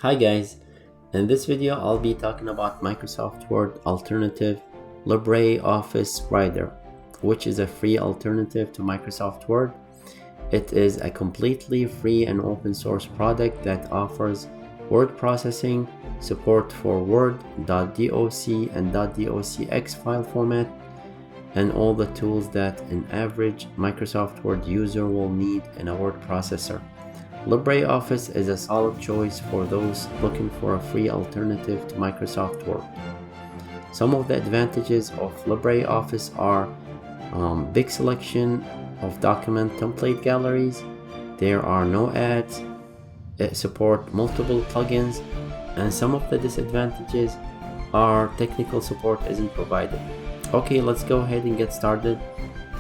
Hi guys, in this video I'll be talking about Microsoft Word alternative LibreOffice Writer, which is a free alternative to Microsoft Word. It is a completely free and open source product that offers word processing, support for Word, .doc and .docx file format, and all the tools that an average Microsoft Word user will need in a word processor. LibreOffice is a solid choice for those looking for a free alternative to Microsoft Word. Some of the advantages of LibreOffice are big selection of document template galleries, there are no ads, it supports multiple plugins, and some of the disadvantages are technical support isn't provided. Okay, let's go ahead and get started.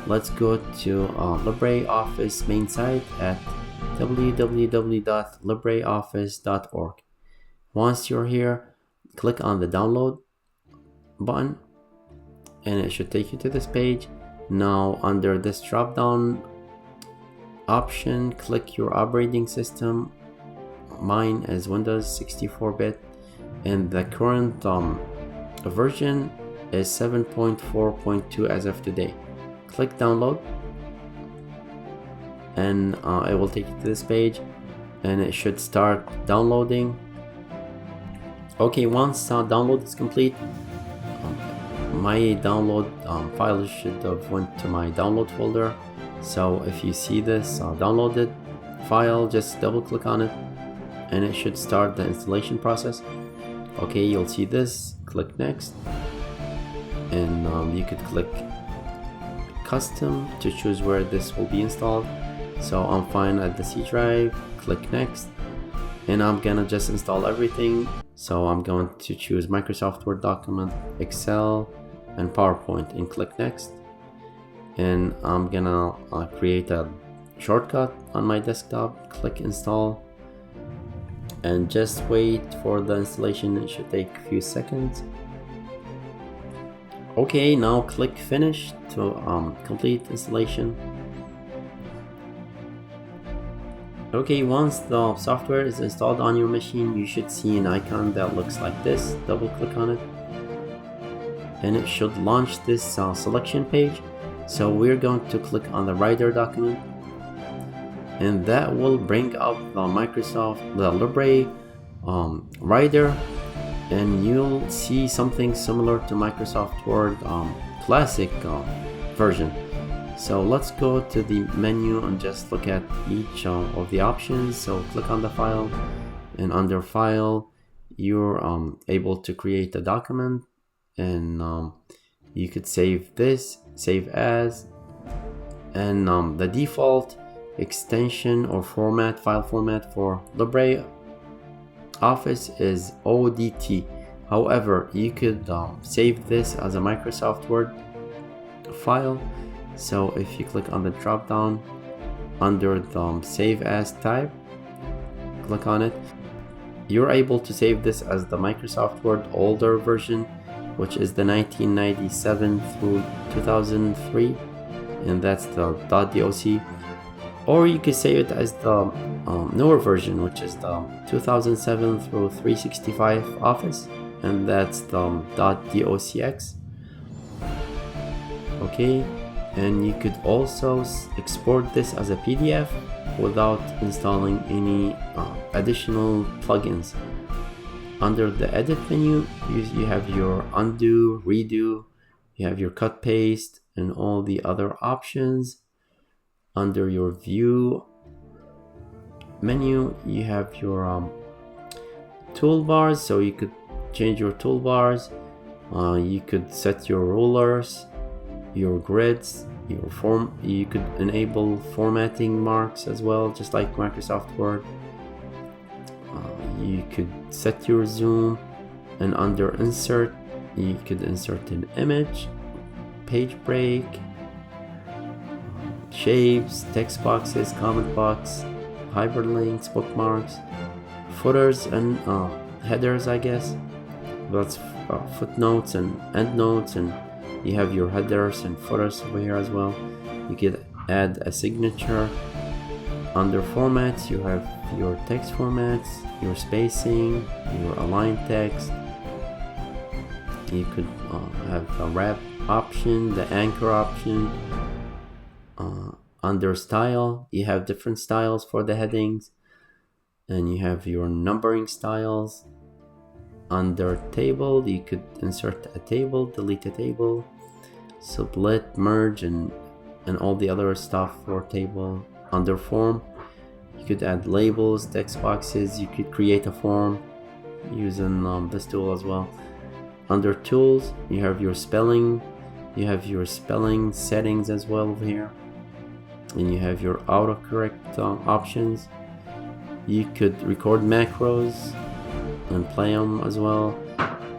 Let's go to LibreOffice main site at www.libreoffice.org. Once you're here, click on the download button and it should take you to this page. Now under this drop down option, click your operating system. Mine is Windows 64-bit and the current version is 7.4.2 as of today. Click download and it will take you to this page and it should start downloading. Okay, once download is complete, my download file should have went to my download folder. So if you see this downloaded file, just double click on it and it should start the installation process. Okay, you'll see this, click next, and you could click custom to choose where this will be installed. So I'm fine at the C drive, click next, and I'm gonna just install everything. So I'm going to choose Microsoft Word document, Excel, and PowerPoint and click next. And I'm gonna create a shortcut on my desktop, click install, and just wait for the installation. It should take a few seconds. Okay, now click finish to complete installation. Okay, once the software is installed on your machine, you should see an icon that looks like this. Double click on it and it should launch this selection page. So we're going to click on the writer document and that will bring up the Libre Writer, and you'll see something similar to Microsoft Word classic version. So let's go to the menu and just look at each of the options. So click on the file, and under file you're able to create a document, and you could save this, save as, and the default extension or file format for LibreOffice is ODT. However, you could save this as a Microsoft Word file. So if you click on the drop down under the save as type, click on it, you're able to save this as the Microsoft Word older version, which is the 1997 through 2003, and that's the .doc. Or you could save it as the newer version, which is the 2007 through 365 Office, and that's the .docx. Okay, and you could also export this as a PDF without installing any additional plugins. Under the edit menu, you have your undo, redo, you have your cut paste, and all the other options. Under your view menu, you have your toolbars, so you could change your toolbars. You could set your rulers, your grids, you could enable formatting marks as well, just like Microsoft Word. You could set your zoom, and under insert you could insert an image, page break, shapes, text boxes, comment box, hyperlinks, bookmarks, footers and headers, I guess. That's footnotes and endnotes, and you have your headers and footers over here as well. You could add a signature Under formats, you have your text formats, your spacing, your align text. You could have a wrap option, the anchor option. Under style, you have different styles for the headings, and you have your numbering styles. Under table, you could insert a table, delete a table, split, merge, and all the other stuff for table. Under form, you could add labels, text boxes. You could create a form using this tool as well. Under tools, you have your spelling. You have your spelling settings as well over here, and you have your autocorrect options. You could record macros and play them as well.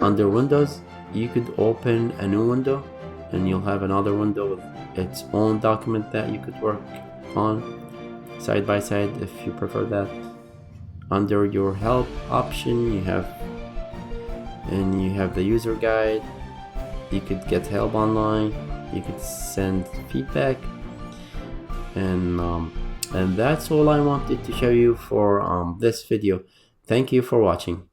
Under Windows, you could open a new window and you'll have another window with its own document that you could work on side by side if you prefer that. Under your help option, you have the user guide. You could get help online, you could send feedback, and that's all I wanted to show you for this video. Thank you for watching.